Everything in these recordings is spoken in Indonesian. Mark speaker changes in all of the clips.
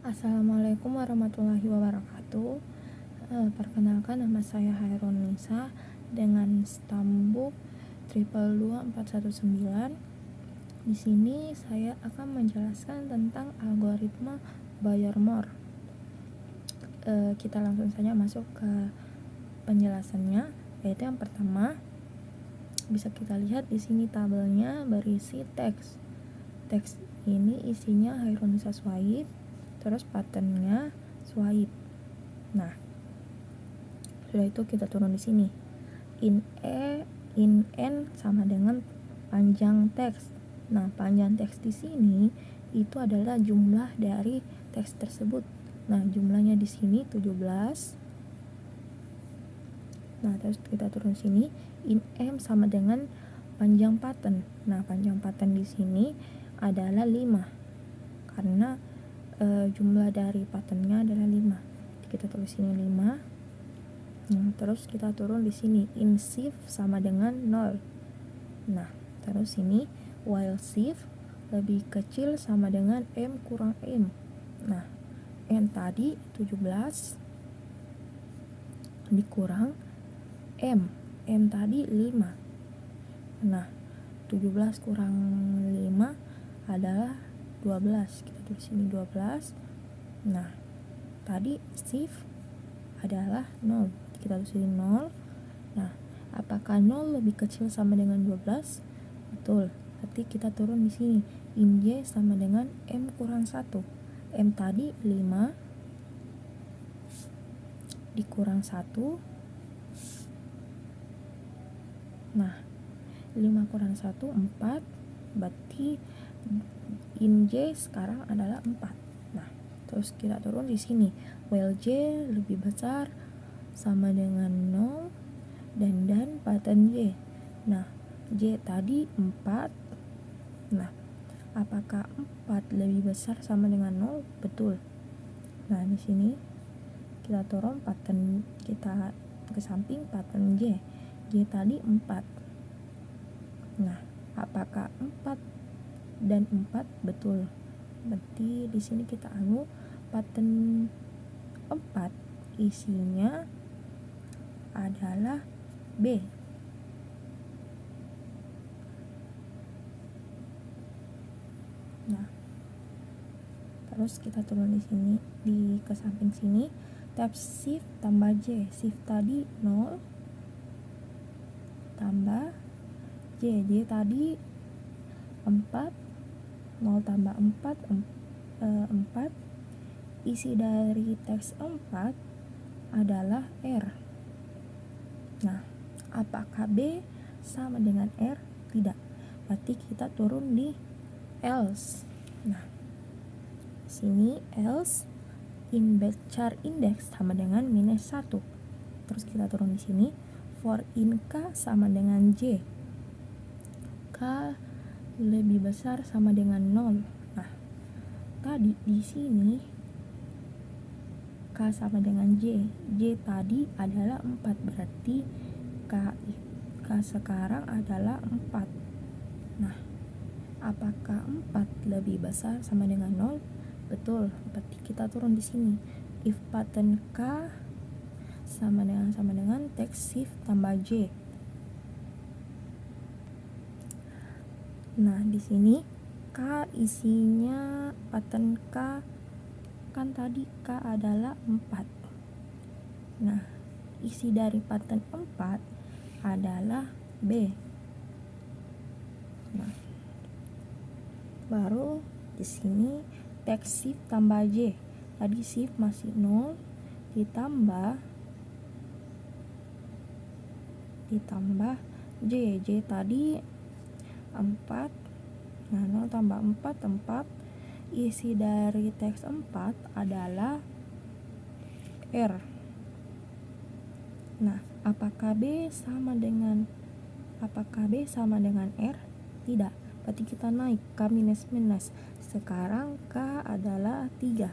Speaker 1: Assalamualaikum warahmatullahi wabarakatuh. Perkenalkan, nama saya Hairun Nisa dengan stambuk 222419. Di sini saya akan menjelaskan tentang algoritma Bayer-Moore. Kita langsung saja masuk ke penjelasannya, yaitu yang pertama bisa kita lihat di sini tabelnya berisi teks. Teks ini isinya Hairun Nisa swipe, terus patternnya swipe. Nah, sudah itu kita turun di sini. In N sama dengan panjang teks. Nah, panjang teks di sini itu adalah jumlah dari teks tersebut. Nah, jumlahnya di sini 17. Nah, terus kita turun sini. In M sama dengan panjang pattern. Nah, panjang pattern di sini adalah 5. Karena jumlah dari patternnya adalah 5. Kita tulis sini 5. Terus kita turun di sini. In shift sama dengan 0. Nah, terus ini while shift lebih kecil sama dengan M kurang M. Nah, N tadi 17 dikurang M. M tadi 5. Nah, 17 kurang 5 adalah 12. Kita tulis sini 12. Nah, tadi shift adalah 0. Kita tulis sini 0. Nah, apakah 0 lebih kecil sama dengan 12? Betul. Berarti kita turun di sini. In J sama dengan M kurang 1. M tadi 5 dikurang 1. Nah, 5 kurang 1 4. Berarti in J sekarang adalah 4. Nah, terus kita turun di sini. While J lebih besar sama dengan 0 dan pattern J. Nah, J tadi 4. Nah, apakah 4 lebih besar sama dengan 0? Betul. Nah, di sini kita turun pattern kita ke samping pattern J. J tadi 4. Nah, apakah 4 dan 4? Betul. Berarti di sini kita anu pattern 4 isinya adalah B. Nah, terus kita turun di sini di ke samping sini. Tab shift tambah J. Shift tadi 0 tambah J. J tadi 4. 0 tambah 4 4. Isi dari teks 4 adalah R. Nah, apakah B sama dengan R? Tidak. Berarti kita turun di else. Nah, sini else in char index sama dengan -1. Terus kita turun di sini. For in K sama dengan J. K lebih besar sama dengan 0. Nah, tadi di sini K sama dengan J. J tadi adalah 4. Berarti K sekarang adalah 4. Nah, apakah 4 lebih besar sama dengan 0? Betul. Berarti kita turun di sini. If pattern K sama dengan text shift tambah J. Nah, di sini K isinya pattern K kan tadi K adalah 4. Nah, isi dari pattern 4 adalah B. Nah, baru di sini text shift tambah J. Tadi shift masih 0 ditambah J. J tadi 4. Nah, 0 tambah 4 4. Isi dari teks 4 adalah R. Nah, apakah B sama dengan R? Tidak. Berarti kita naik K minus. Sekarang K adalah 3.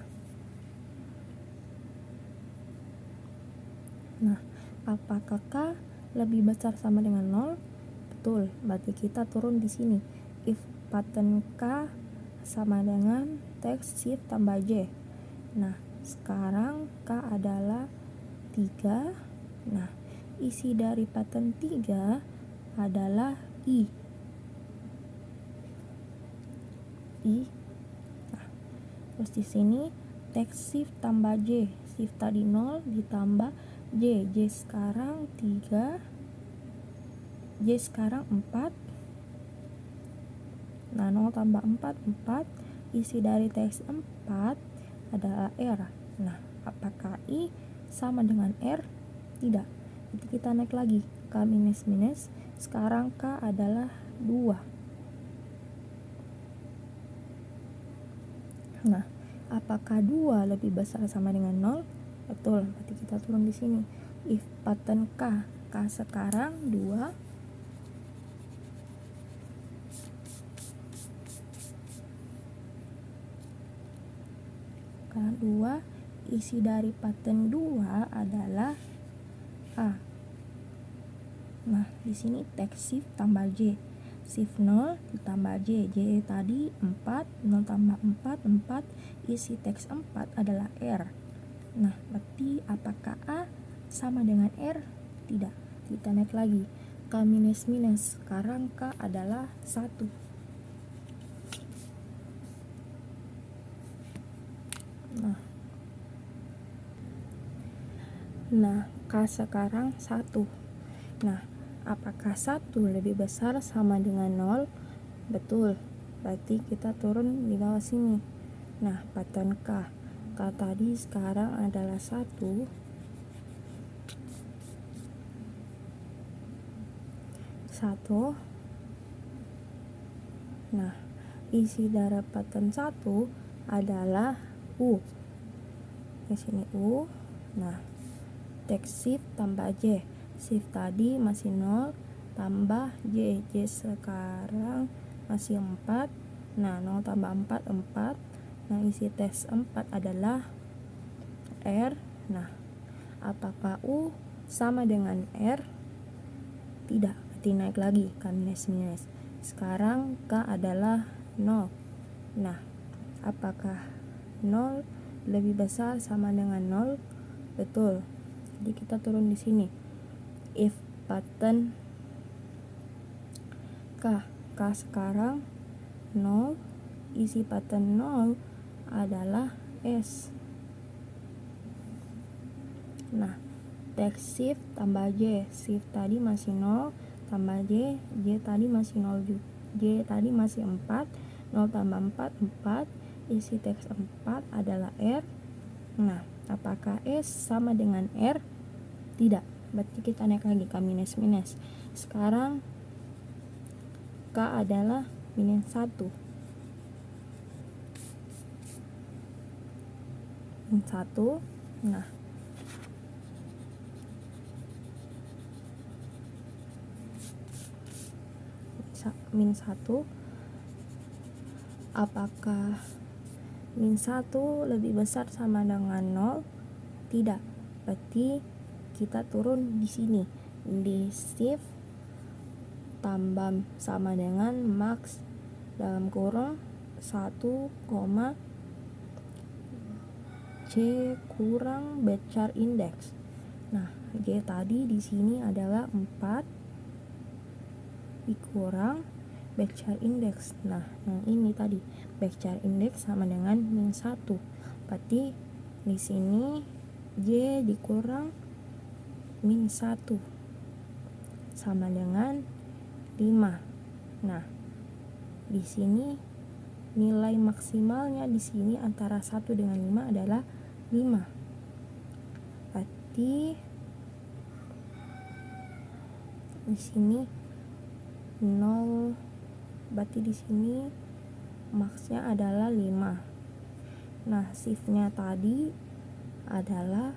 Speaker 1: Nah, apakah K lebih besar sama dengan 0? Betul. Berarti kita turun di sini. If pattern K sama dengan text shift tambah J. Nah, sekarang K adalah 3. Nah, isi dari pattern 3 adalah I. Nah, terus di sini text shift tambah J. Shift tadi 0 ditambah J. J sekarang 3. J sekarang 4. Nah, 0 tambah 4, 4. Isi dari teks 4 adalah R. Nah, apakah I sama dengan R? Tidak. Jadi kita naik lagi. K minus minus. Sekarang K adalah 2. Nah, apakah 2 lebih besar sama dengan 0? Betul. Berarti kita turun di sini. If pattern K. K sekarang 2. Karena 2, isi dari pattern 2 adalah A. Nah, di sini text shift tambah J. Shift 0 ditambah J. J tadi 4, 0 tambah 4, 4. Isi teks 4 adalah R. Nah, berarti apakah A sama dengan R? Tidak. Kita naik lagi. K minus minus. Sekarang K adalah 1. Nah, K sekarang 1. Nah, apakah 1 lebih besar sama dengan 0? Betul. Berarti kita turun di bawah sini. Nah, pattern K. K tadi sekarang adalah 1. 1. Nah, isi dari pattern 1 adalah U. Di sini U. Nah, text shift tambah J. Shift tadi masih 0 tambah J. J sekarang masih 4. Nah, 0 tambah 4, 4. Nah, isi teks 4 adalah R. Nah, apakah U sama dengan R? Tidak. Berarti naik lagi K minus minus. Sekarang K adalah 0. Nah, apakah 0 lebih besar sama dengan 0? Betul. Jadi kita turun di sini. If pattern K. K sekarang 0. Isi pattern 0 adalah S. Nah, text shift tambah J. Shift tadi masih 0 tambah J. J tadi masih 0 juga. J tadi masih 4. 0 tambah 4, 4. Isi teks 4 adalah R. Nah, apakah S sama dengan R? Tidak. Berarti kita naik lagi ke minus minus. Sekarang K adalah minus 1. Minus 1. Nah, min 1. Apakah min 1 lebih besar sama dengan 0? Tidak. Berarti kita turun di sini. Di shift tambah sama dengan max dalam kurung 1, C kurang backyard index. Nah, J tadi di sini adalah 4 dikurang backyard index. Nah, yang ini tadi backyard index sama dengan min 1. Berarti di sini J dikurang min 1 sama dengan 5. Nah, di sini nilai maksimalnya di sini antara 1 dengan 5 adalah 5. Berarti di sini 0. Berarti di sini maksnya adalah 5. Nah, shiftnya tadi adalah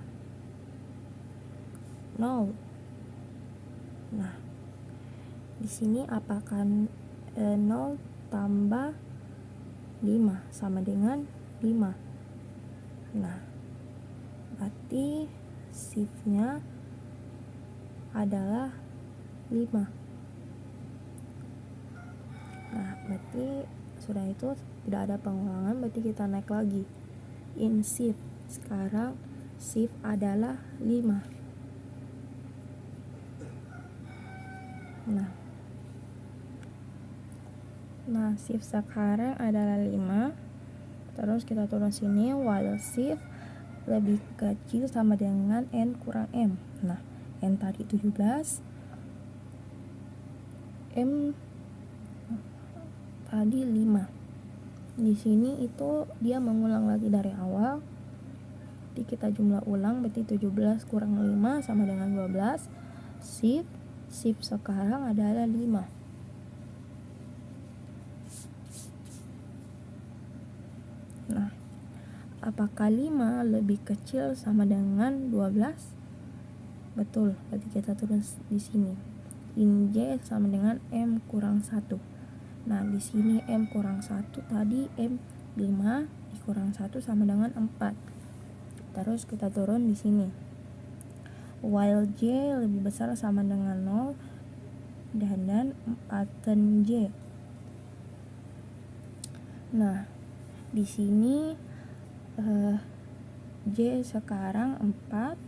Speaker 1: 0. Nah, di sini apakah 0 tambah 5 sama dengan 5? Nah, berarti shiftnya adalah 5. Nah, berarti sudah itu tidak ada pengulangan, berarti kita naik lagi. in shift. Sekarang shift adalah 5. Nah, shift sekarang adalah 5. Terus kita turun sini, while shift lebih kecil sama dengan n kurang m. Nah, n tadi 17, m tadi 5. Di sini itu dia mengulang lagi dari awal. Jadi kita jumlah ulang, berarti 17 kurang 5 sama dengan 12. Shift sekarang adalah 5. Nah, apakah 5 lebih kecil sama dengan 12? Betul, berarti kita turun di sini. In J sama dengan M kurang 1. Nah, di sini M kurang 1 tadi M 5 dikurang 1 sama dengan 4. Terus kita turun di sini. While J lebih besar sama dengan 0 dan 4 J. Nah, di sini J sekarang 4.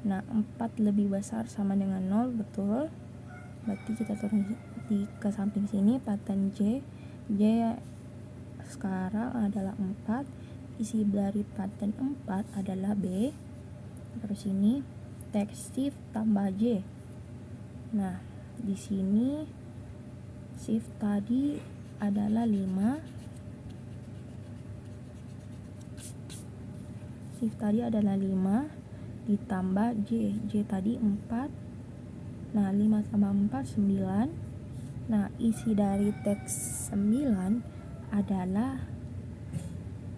Speaker 1: Nah, 4 lebih besar sama dengan 0, betul. Berarti kita turun ke samping sini, pattern J sekarang adalah 4. Isi dari pattern 4 adalah B. Terus ini text shift tambah J. Nah, di sini shift tadi adalah 5. Shift tadi adalah 5 ditambah J. J tadi 4. Nah, 5 tambah 4 9. Nah, isi dari teks 9 adalah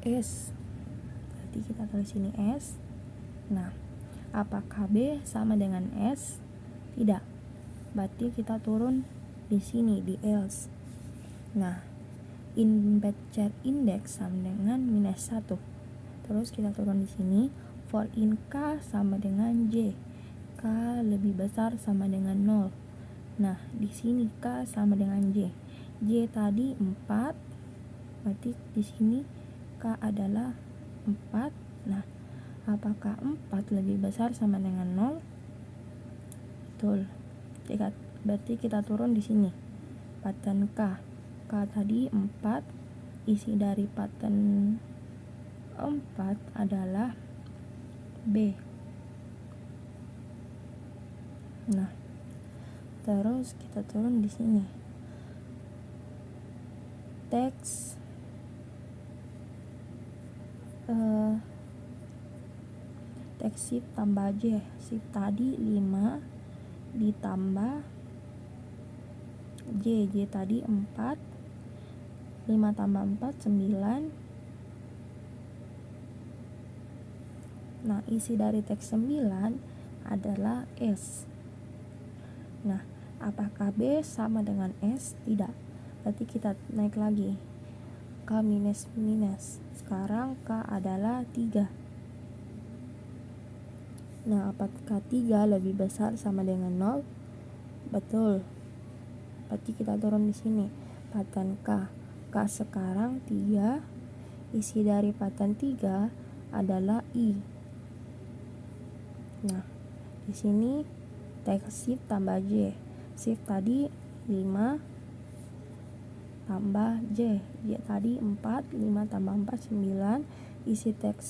Speaker 1: S. Berarti kita tulis sini S. Nah, apakah B sama dengan S? Tidak. Berarti kita turun di sini di else. Nah, in batch index sama dengan -1. Terus kita turun di sini, for in K sama dengan J. K lebih besar sama dengan 0. Nah, di sini K sama dengan J. J tadi 4. Berarti di sini K adalah 4. Nah, apakah 4 lebih besar sama dengan 0? Betul. Berarti kita turun di sini. Pattern K. K tadi 4. Isi dari pattern 4 adalah B. Nah, terus kita turun di sini. Teks shift tambah J. Shift tadi 5 ditambah J. J tadi 4. 5 tambah 4 9. Nah, isi dari teks 9 adalah S. Nah, apakah B sama dengan S? Tidak. Berarti kita naik lagi. K minus. Sekarang K adalah 3. Nah, apakah 3 lebih besar sama dengan 0? Betul. Berarti kita turun di sini. Pattern K. K sekarang 3. Isi dari pattern 3 adalah I. Nah, di sini text shift tambah J. Shift tadi 5 tambah J. J tadi 4. 5 tambah 4 9. Isi teks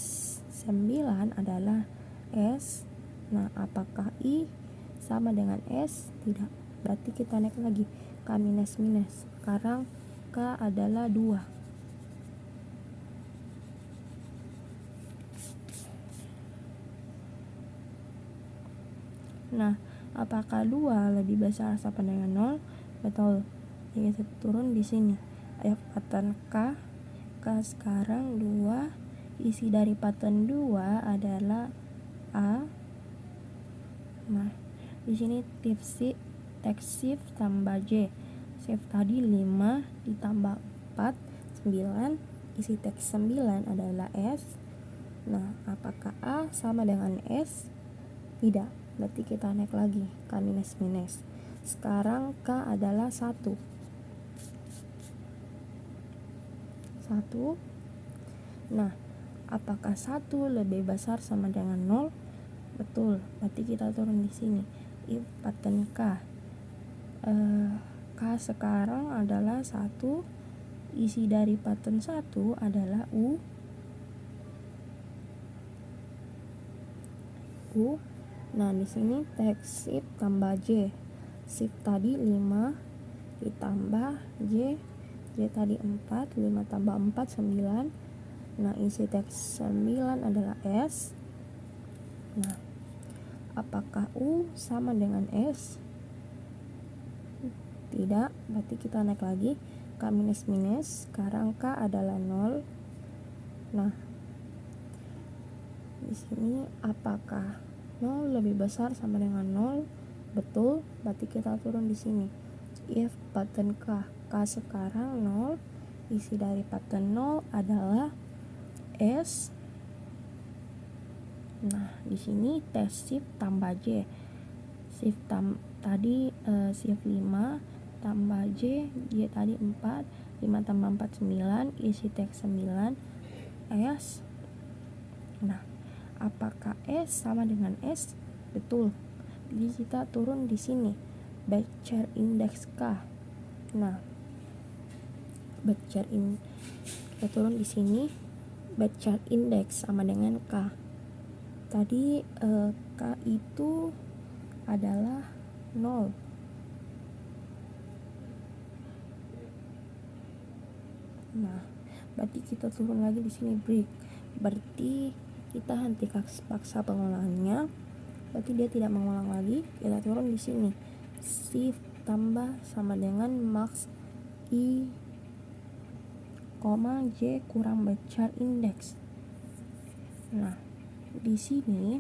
Speaker 1: 9 adalah S. Nah, apakah I sama dengan S? Tidak. Berarti kita naik lagi. K minus. Sekarang K adalah 2. Nah, apakah 2 lebih besar sama dengan 0? Betul. Jadi kita turun di sini. Ayo pattern K. K sekarang 2. Isi dari pattern 2 adalah A. Nah, di sini text shift tambah J. Shift tadi 5 ditambah 4 9. Isi teks 9 adalah S. Nah, apakah A sama dengan S? Tidak. Berarti kita naik lagi. K minus. Sekarang K adalah 1. Nah, Apakah 1 lebih besar sama dengan 0? Betul, berarti kita turun di sini. If pattern K, K sekarang adalah 1, isi dari pattern 1 adalah U. Nah, di sini text shift tambah J. Shift tadi 5 ditambah J. J tadi 4, 5 tambah 4 9. Nah, isi teks 9 adalah S. Nah, apakah U sama dengan S? Tidak, berarti kita naik lagi. K minus minus, sekarang K adalah 0. Nah, di sini apakah 0 lebih besar sama dengan 0? Betul, berarti kita turun di sini. If pattern K, K sekarang 0, isi dari pattern 0 adalah S. Nah, di sini tes shift tambah J. Shift tadi shift 5 tambah J, J tadi 4, 5 tambah 4 9, isi teks 9 S. Nah, apakah S sama dengan S? Betul. Jadi kita turun di sini. Backchar index K. Nah, kita turun di sini. Backchar index sama dengan K. Tadi K itu adalah 0. Nah, berarti kita turun lagi di sini break. Berarti kita henti paksa pengulangannya. Berarti dia tidak mengulang lagi. Kita turun di sini. Shift tambah sama dengan max I, J kurang backchar index. Nah, di sini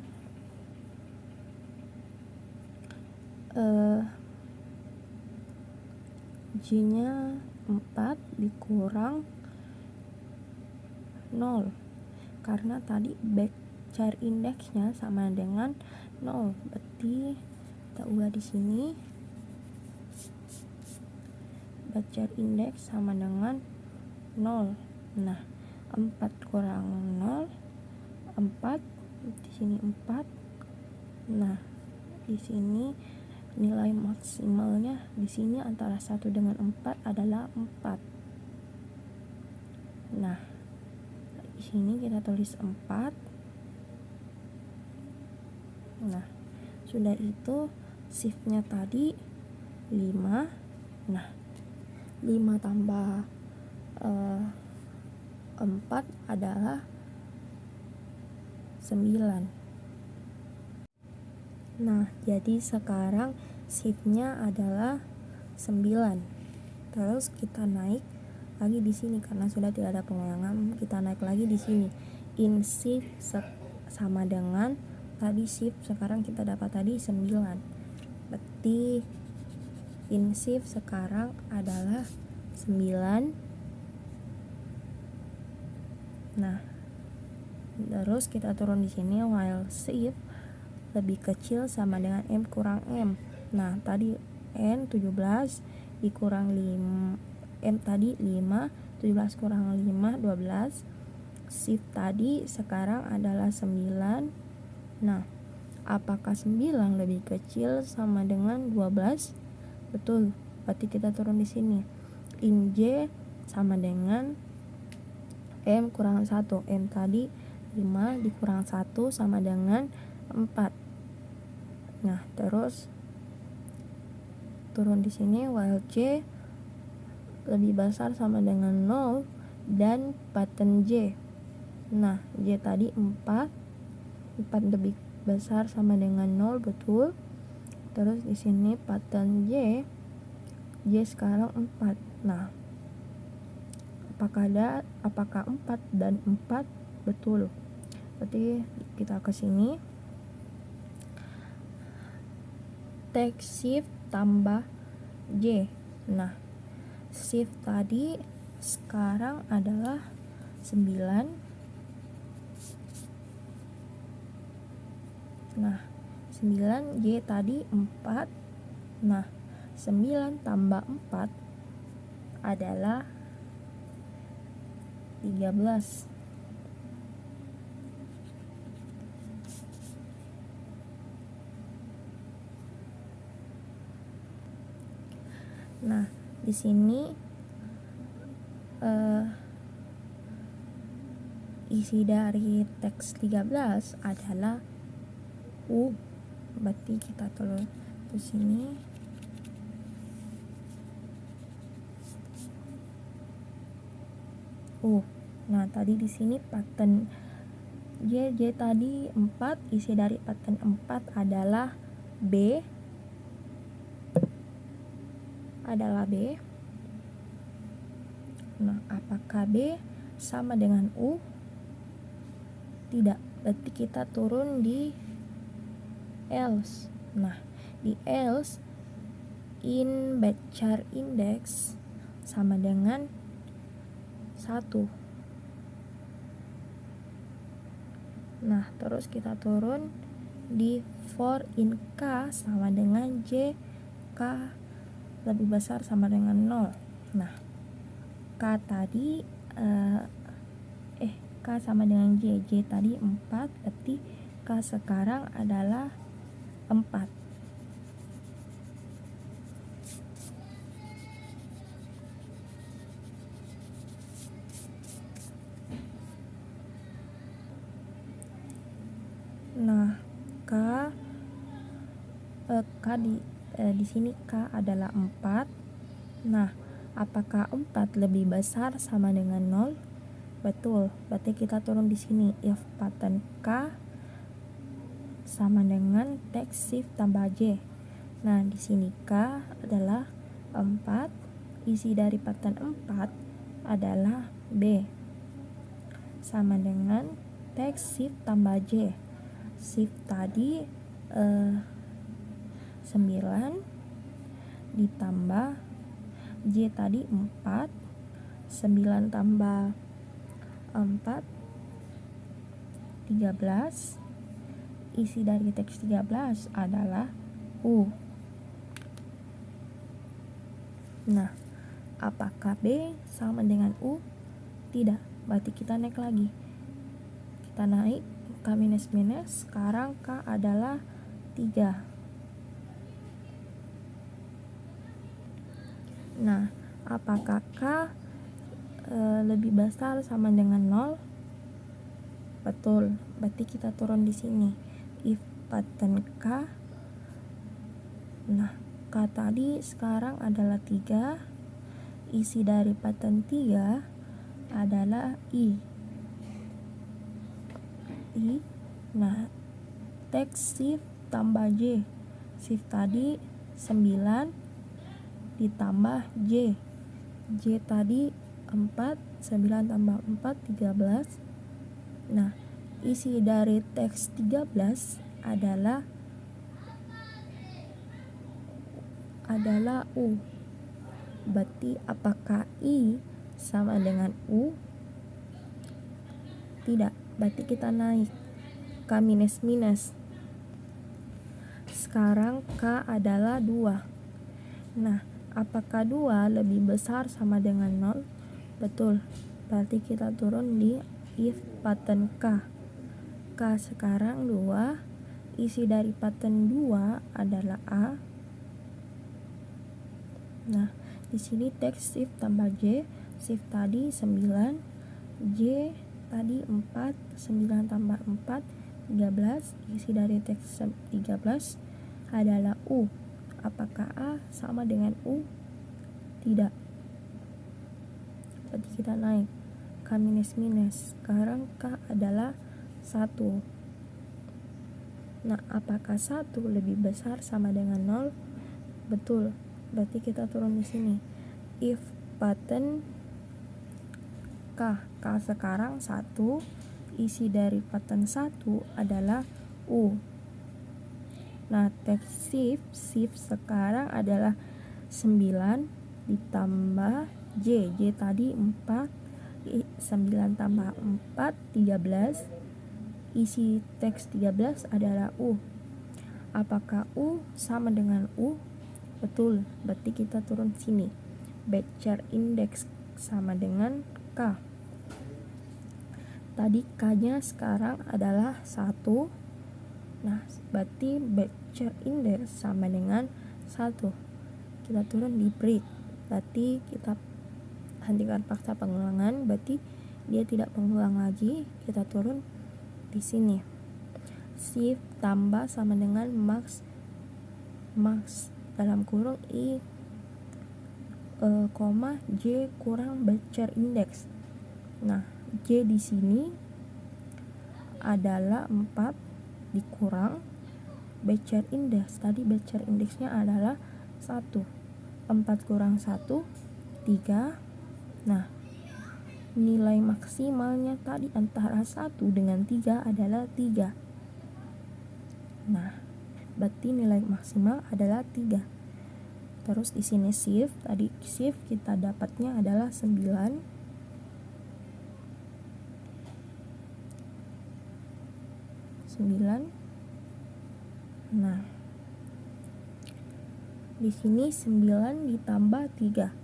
Speaker 1: J-nya 4 dikurang 0. Karena tadi backchar indexnya sama dengan 0. Berarti kita ubah di sini. Backchar index sama dengan 0. Nah, 4 kurang 0 4. Di sini 4. Nah, di sini nilai maksimalnya di sini antara 1 dengan 4 adalah 4. Nah, di sini kita tulis 4. Nah, sudah itu shiftnya tadi 5. Nah, 5 tambah 4 adalah 9. Nah, jadi sekarang shiftnya adalah 9. Terus kita naik lagi di sini karena sudah tidak ada pengulangan. Kita naik lagi di sini. In shift sama dengan tadi shift, sekarang kita dapat tadi 9. Berarti in shift sekarang adalah 9. Nah, terus kita turun di sini while shift lebih kecil sama dengan M kurang M. Nah, tadi N 17 dikurang 5, M tadi 5, 17 kurang 5 12. Shift tadi sekarang adalah 9. Nah, apakah 9 lebih kecil sama dengan 12? Betul. Berarti kita turun di sini. In J sama dengan M kurang 1. M tadi 5 dikurang 1 sama dengan 4. Nah, terus turun di sini while J lebih besar sama dengan 0 dan pattern J. Nah, J tadi 4 lebih besar sama dengan 0, betul. Terus di sini pattern J sekarang 4. Nah, apakah 4 dan 4? Betul. Berarti kita ke sini. Text shift tambah J. Nah, shift tadi sekarang adalah 9. Nah, 9 J tadi 4. Nah, 9 tambah 4 adalah 13. Nah, di sini isi dari teks 13 adalah U. Berarti kita tulis di sini U. Nah, tadi di sini pattern J tadi 4, isi dari pattern 4 adalah B. Nah, apakah B sama dengan U? Tidak. Berarti kita turun di else. Nah, di else in batch index sama dengan 1. Nah, terus kita turun di for in K sama dengan J, K lebih besar sama dengan 0. Nah, K tadi K sama dengan J tadi 4, berarti K sekarang adalah 4. Nah, K di sini K adalah 4. Nah, apakah 4 lebih besar sama dengan 0? Betul. Berarti kita turun di sini if pattern K sama dengan text shift tambah J. Nah, di sini K adalah 4, isi dari pattern 4 adalah B. Sama dengan text shift tambah J. Shift tadi 9 ditambah J tadi 4, 9 tambah 4 13, isi dari teks 13 adalah U. Nah, apakah B sama dengan U? Tidak. Berarti kita naik lagi. Kita naik K minus minus, sekarang K adalah 3. Nah, apakah K lebih besar sama dengan 0? Betul. Berarti kita turun di sini. If pattern K. Nah, K tadi sekarang adalah 3. Isi dari pattern 3 adalah I. Nah, text shift tambah J. Shift tadi 9 ditambah J. J tadi 4, 9 tambah 4 13. Nah, isi dari teks 13 adalah U. Berarti apakah I sama dengan U? Tidak. Berarti kita naik K minus minus. Sekarang K adalah 2. Nah, apakah 2 lebih besar sama dengan 0? Betul. Berarti kita turun di if pattern K. K sekarang 2. Isi dari pattern 2 adalah A. Nah, di sini text shift tambah J. Shift tadi 9. J tadi 4. 9 tambah 4 13. Isi dari teks 13 adalah U. Apakah A sama dengan U? Tidak. Berarti kita naik K minus minus. Sekarang K adalah 1. Nah, apakah 1 lebih besar sama dengan 0? Betul. Berarti kita turun di sini. If pattern K. K sekarang 1. Isi dari pattern 1 adalah U. Nah, text shift sekarang adalah 9 ditambah J. J tadi 4. 9 tambah 4 13. Isi teks 13 adalah U. Apakah U sama dengan U? Betul. Berarti kita turun sini. Batch index sama dengan K. Tadi K-nya sekarang adalah 1. Nah, berarti batch index sama dengan 1. Kita turun di break. berarti kita hentikan paksa pengulangan, berarti dia tidak mengulang lagi. Kita turun di sini, shift tambah sama dengan max dalam kurung i j kurang Becher index. Nah, j di sini adalah 4 dikurang Becher index. Tadi Becher indexnya adalah 1. 4 kurang 1 3. Nah, nilai maksimalnya tadi antara 1 dengan 3 adalah 3. Nah, berarti nilai maksimal adalah 3. Terus di sini shift, tadi shift kita dapatnya adalah 9. Nah, di sini 9 ditambah 3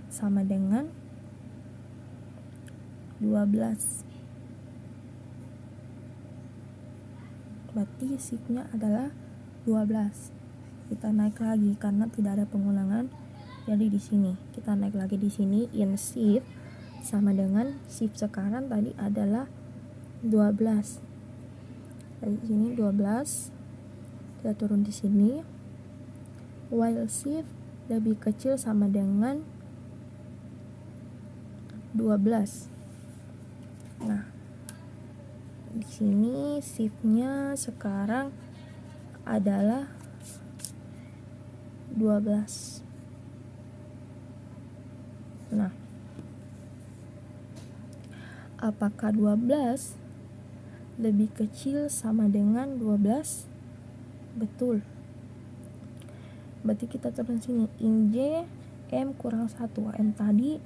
Speaker 1: sama dengan 12. Berarti shiftnya adalah 12. Kita naik lagi karena tidak ada pengulangan. Jadi di sini kita naik lagi, di sini in shift sama dengan shift sekarang tadi adalah 12. Dari sini 12. Kita turun di sini. While shift lebih kecil sama dengan 12. Nah, di sini shiftnya sekarang adalah 12. Nah, apakah 12 lebih kecil sama dengan 12? Betul. Berarti kita turun sini, in j m kurang 1. M tadi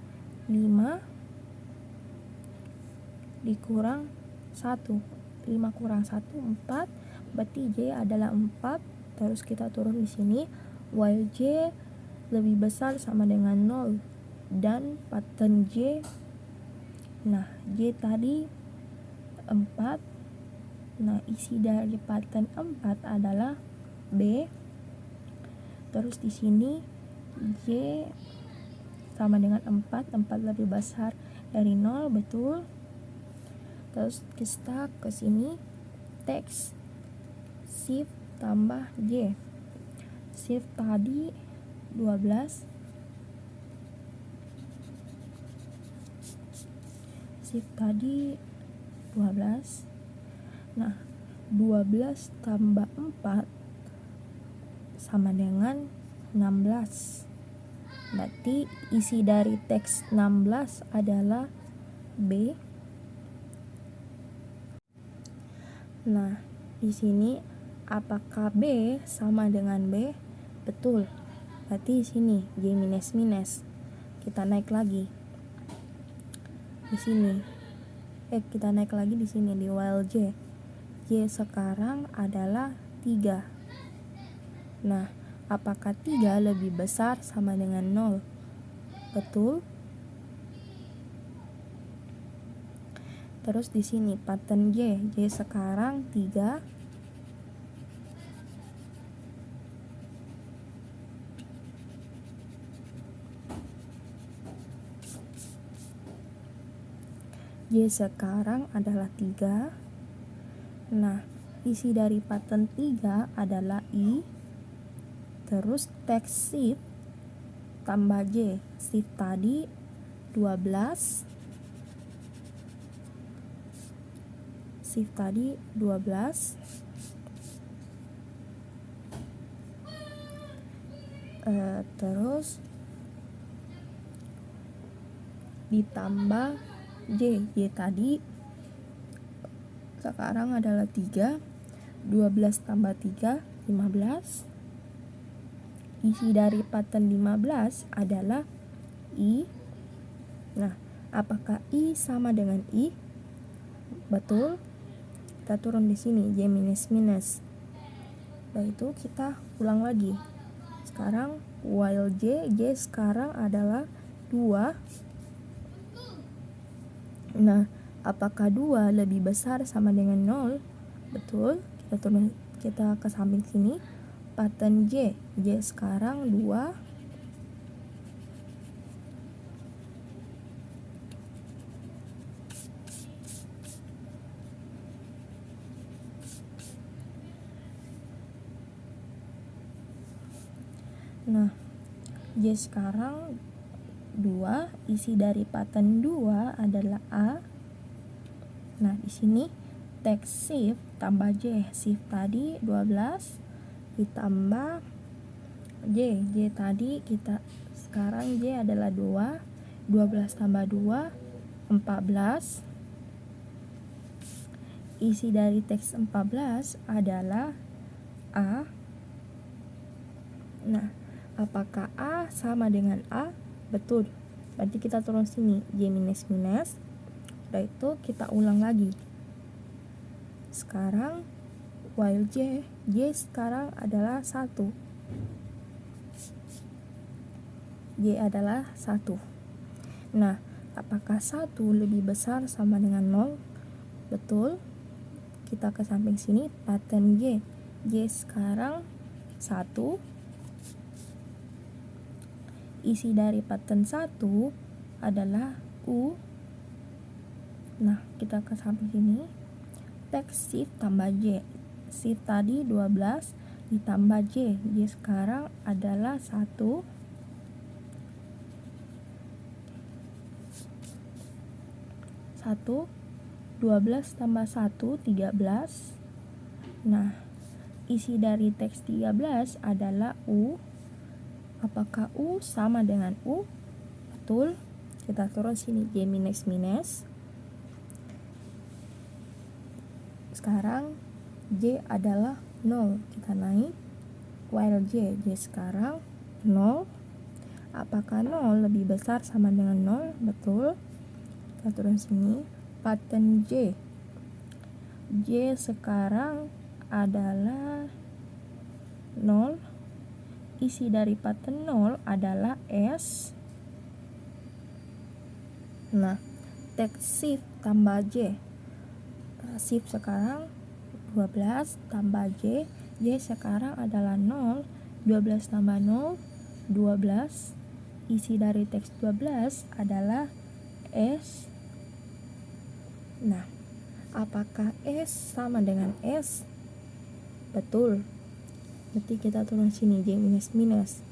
Speaker 1: 5 dikurang 1. 5 kurang 1 4. Berarti j adalah 4. Terus kita turun di sini, while j lebih besar sama dengan 0 dan pattern j. Nah, j tadi 4. Nah, isi dari pattern 4 adalah B. Terus di sini j sama dengan 4. 4 lebih besar dari 0, betul. Terus kita ke sini, text shift tambah j. Shift tadi 12. Shift tadi 12. Nah, 12 tambah 4 sama dengan 16. Berarti isi dari teks 16 adalah B. Nah, di sini apakah B sama dengan B? Betul. Berarti di sini J minus minus. Kita naik lagi. Di sini. Kita naik lagi di sini di while J. J sekarang adalah 3. Nah, apakah 3 lebih besar sama dengan 0? Betul. Terus di sini pattern J. J sekarang 3. J sekarang adalah 3. Nah, isi dari pattern 3 adalah I. Terus text shift tambah J. Shift tadi 12. Shift tadi 12. Terus ditambah J. J tadi sekarang adalah 3. 12 tambah 3 15. Isi dari pattern 15 adalah I. Nah, apakah I sama dengan I? Betul. Kita turun di sini J minus minus. Dan itu kita ulang lagi. Sekarang while J sekarang adalah 2. Nah, apakah 2 lebih besar sama dengan 0? Betul. Kita ke samping sini. Pattern J sekarang 2. Nah, J sekarang 2, isi dari pattern 2 adalah A. Nah, di sini teks shift tambah J. Shift tadi 12 ditambah J. J tadi kita sekarang J adalah 2. 12 tambah 2 14. Isi dari teks 14 adalah A. Nah, apakah A sama dengan A? Betul. Berarti kita turun sini J minus minus. Setelah itu kita ulang lagi. Sekarang while J sekarang adalah 1. J adalah 1. Nah, apakah 1 lebih besar sama dengan 0? Betul. Kita ke samping sini, pattern J. J sekarang 1. Isi dari pattern 1 adalah U. Nah, kita ke samping sini. Teks shift tambah J. Shift tadi 12 ditambah J. J sekarang adalah 1. 12 tambah 1 13. Nah, isi dari teks 13 adalah U. Apakah U sama dengan U? Betul. Kita turun sini J minus minus. Sekarang J adalah 0. Kita naik while J sekarang 0. Apakah 0 lebih besar sama dengan 0? Betul. Kita turun sini, pattern J. J sekarang adalah 0. Isi dari pattern 0 adalah S. Nah, teks shift tambah J. Shift sekarang 12 tambah J. J sekarang adalah 0. 12 tambah 0 12. Isi dari teks 12 adalah S. Nah, apakah S sama dengan S? Betul. Berarti kita turun sini J minus minus.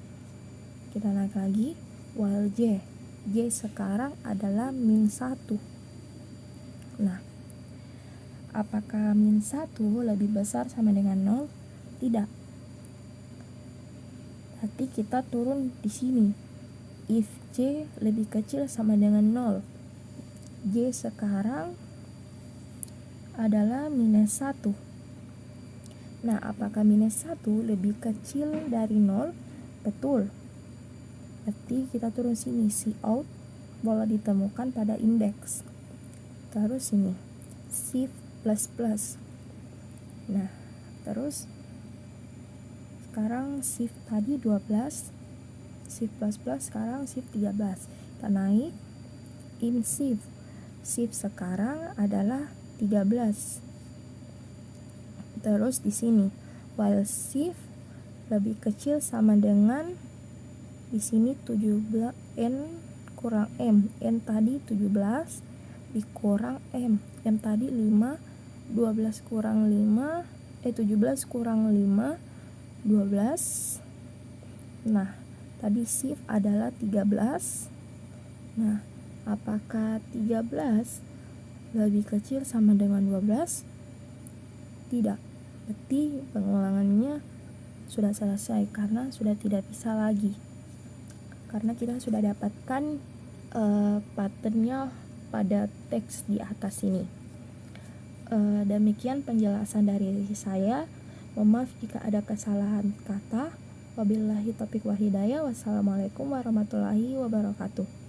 Speaker 1: Kita naik lagi while J sekarang adalah min 1. Nah, apakah min 1 lebih besar sama dengan 0? Tidak. Berarti kita turun di sini. If J lebih kecil sama dengan 0, J sekarang adalah minus 1. Nah, apakah minus 1 lebih kecil dari 0? Betul. Berarti kita turun sini, Cout boleh ditemukan pada indeks. Terus sini, shift plus plus. Nah, terus sekarang shift tadi 12, shift plus plus, sekarang shift 13. Kita naik, in shift. Shift sekarang adalah 13. Terus di sini while shift lebih kecil sama dengan di sini 17 n kurang m. N tadi 17 dikurang m. M tadi 5, 12 kurang 5 17 kurang 5 12. Nah, tadi shift adalah 13. Nah, apakah 13 lebih kecil sama dengan 12? Tidak. Berarti pengulangannya sudah selesai karena sudah tidak bisa lagi. Karena kita sudah dapatkan patternnya pada teks di atas ini. Demikian penjelasan dari saya. Mohon maaf jika ada kesalahan kata. Wabillahi taufiq wal hidayah. Wassalamualaikum warahmatullahi wabarakatuh.